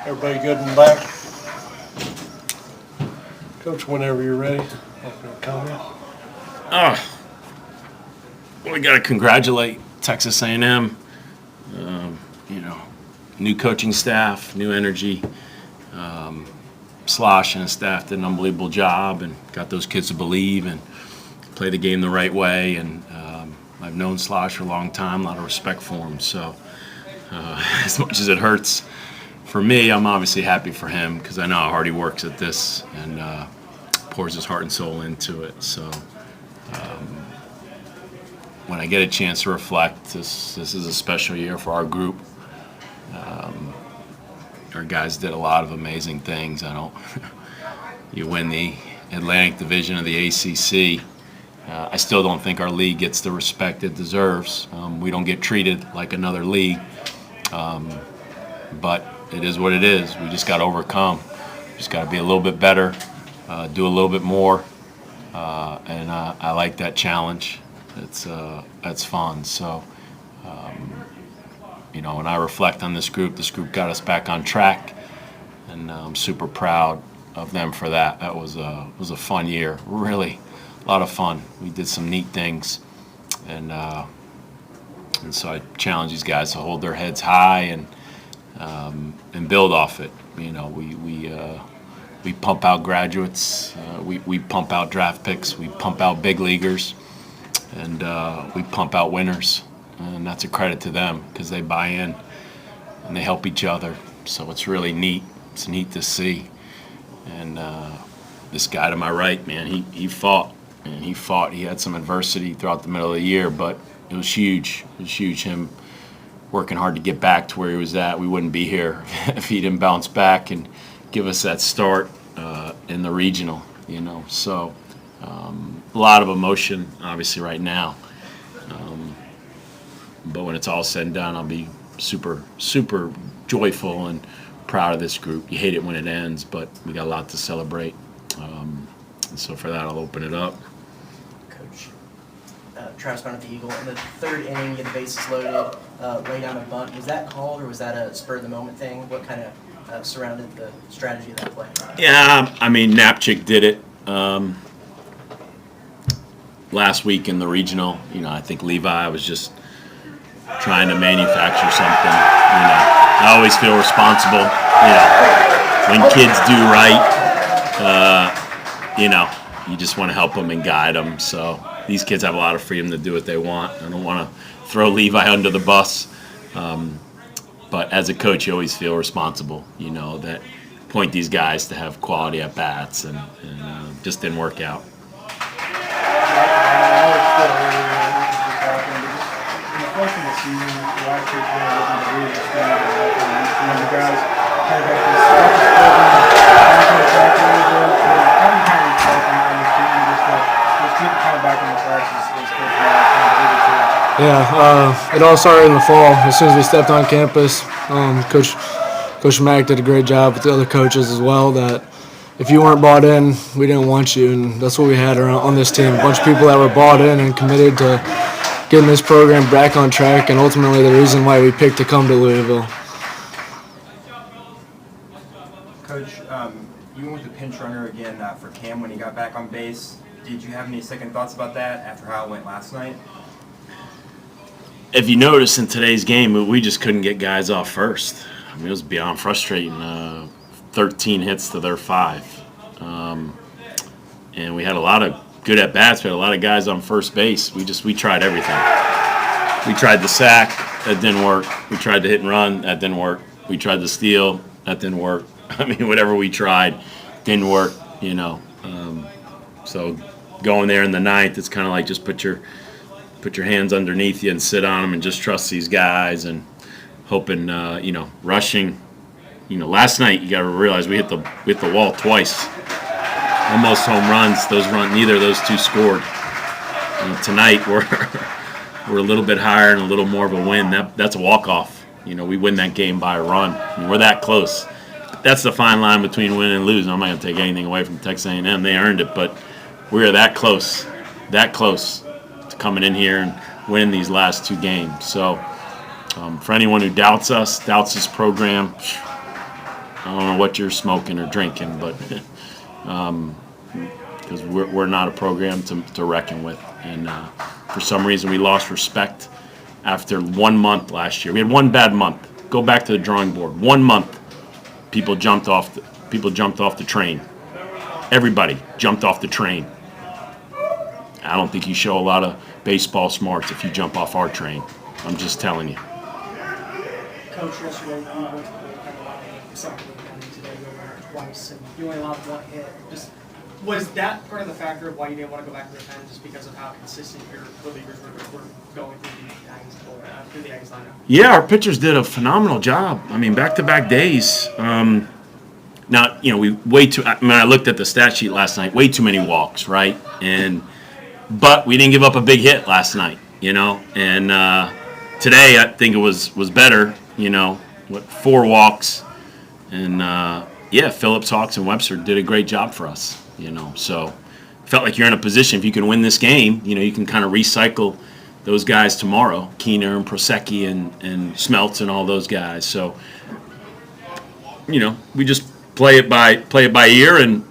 Everybody good in the back? Coach, whenever you're ready, open comment. We got to congratulate Texas A&M. New coaching staff, new energy. Slosh and his staff did an unbelievable job and got those kids to believe and play the game the right way. And I've known Slosh for a long time, a lot of respect for him. So as much as it hurts for me, I'm obviously happy for him because I know how hard he works at this and pours his heart and soul into it. So when I get a chance to reflect, this is a special year for our group. Our guys did a lot of amazing things. You win the Atlantic Division of the ACC. I still don't think our league gets the respect it deserves. We don't get treated like another league, but it is what it is. We just got to overcome. Just got to be a little bit better, do a little bit more, and I like that challenge. That's fun. So, when I reflect on this group got us back on track, and I'm super proud of them for that. That was a fun year, really, a lot of fun. We did some neat things, and so I challenge these guys to hold their heads high and build off it. We pump out graduates, we pump out draft picks, we pump out big leaguers, and we pump out winners. And that's a credit to them because they buy in and they help each other. So it's really neat. It's neat to see. And this guy to my right, man, he fought. And he fought. He had some adversity throughout the middle of the year, but it was huge. It was huge, him working hard to get back to where he was at. We wouldn't be here if he didn't bounce back and give us that start in the regional, So a lot of emotion, obviously, right now. But when it's all said and done, I'll be super, super joyful and proud of this group. You hate it when it ends, but we got a lot to celebrate. And so for that, I'll open it up. Coach, Travis Brown at the Eagle. In the third inning, you had the bases loaded, lay down a bunt. Was that called, or was that a spur-of-the-moment thing? What kind of surrounded the strategy of that play? Yeah, Napchick did it last week in the regional. I think Levi was just trying to manufacture something. I always feel responsible. When kids do right, you just want to help them and guide them. So these kids have a lot of freedom to do what they want. I don't want to throw Levi under the bus. But as a coach, you always feel responsible, that point these guys to have quality at bats, and just didn't work out. Yeah, it all started in the fall. As soon as we stepped on campus, Coach Mack did a great job with the other coaches as well. That if you weren't bought in, we didn't want you, and that's what we had on this team. A bunch of people that were bought in and committed to getting this program back on track, and ultimately the reason why we picked to come to Louisville. Coach, you went with the pinch runner again for Cam when he got back on base. Did you have any second thoughts about that after how it went last night? If you notice in today's game, we just couldn't get guys off first. It was beyond frustrating. 13 hits to their 5. And we had a lot of good at-bats. We had a lot of guys on first base. We tried everything. We tried the sack. That didn't work. We tried the hit and run. That didn't work. We tried the steal. That didn't work. Whatever we tried didn't work, So going there in the ninth, it's kind of like just put your hands underneath you and sit on them and just trust these guys and hoping, rushing. Last night you got to realize we hit the wall twice, almost home runs. Neither of those two scored. Tonight we're a little bit higher and a little more of a win. That's a walk-off. We win that game by a run. We're that close. That's the fine line between winning and losing. I'm not going to take anything away from Texas A&M. They earned it, but we are that close to coming in here and winning these last 2 games. So for anyone who doubts us, doubts this program, I don't know what you're smoking or drinking, but because we're not a program to reckon with. And for some reason, we lost respect after 1 month last year. We had one bad month. Go back to the drawing board. 1 month, people jumped off the train. Everybody jumped off the train. I don't think you show a lot of baseball smarts if you jump off our train. I'm just telling you. Coach, yesterday you went to the second inning today, you went there twice, and you only allowed 1 hit. Just was that part of the factor of why you didn't want to go back to the pen, just because of how consistent your relievers were going through the Aggies lineup? Yeah, our pitchers did a phenomenal job. I mean, back-to-back days. Now, I looked at the stat sheet last night. Way too many walks, right? But we didn't give up a big hit last night, And today, I think it was better. 4 walks, and Phillips, Hawks, and Webster did a great job for us. So felt like you're in a position if you can win this game. You can kind of recycle those guys tomorrow, Keener and Prosecki and Smeltz and all those guys. So we just play it by ear, and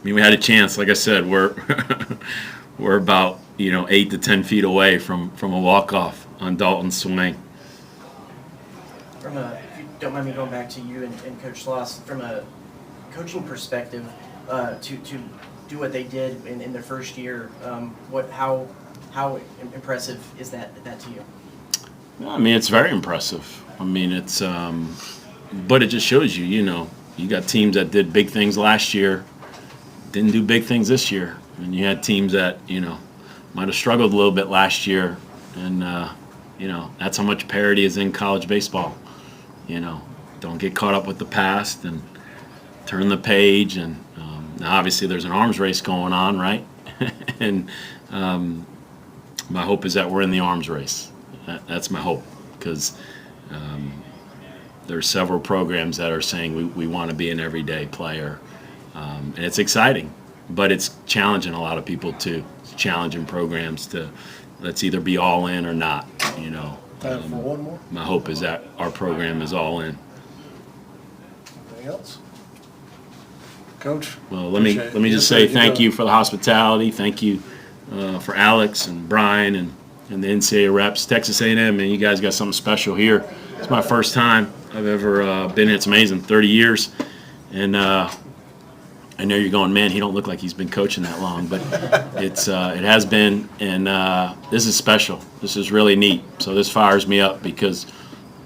we had a chance. Like I said, we're about 8 to 10 feet away from a walk-off on Dalton's swing. If you don't mind me going back to you and Coach Sloss, from a coaching perspective, to do what they did in their first year, how impressive is that to you? I mean, it's very impressive. I mean, it's but it just shows you, you got teams that did big things last year, didn't do big things this year, and you had teams that might have struggled a little bit last year, and that's how much parity is in college baseball. Don't get caught up with the past and turn the page. And now obviously there's an arms race going on, right? And my hope is that we're in the arms race. That's my hope, because there are several programs that are saying we want to be an everyday player, and it's exciting, but it's challenging a lot of people too. It's challenging programs to let's either be all in or not. Time for one more. My hope is that our program is all in. Anything else? Coach? Well, let me just say thank you for the hospitality. Thank you for Alex and Brian and the NCAA reps. Texas A&M, man, you guys got something special here. It's my first time I've ever been here. It's amazing, 30 years. And I know you're going, man, he don't look like he's been coaching that long, but it has been, and this is special. This is really neat. So this fires me up, because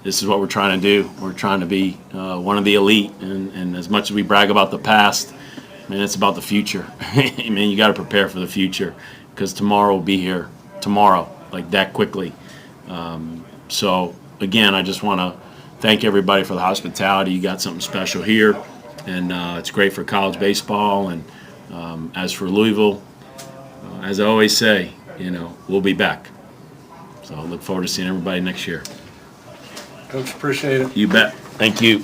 this is what we're trying to do. We're trying to be one of the elite, and as much as we brag about the past, man, it's about the future. I mean, you got to prepare for the future, because tomorrow will be here. Tomorrow, like that quickly. So again, I just want to thank everybody for the hospitality. You got something special here. And it's great for college baseball. And as for Louisville, as I always say, we'll be back. So I look forward to seeing everybody next year. Coach, appreciate it. You bet. Thank you.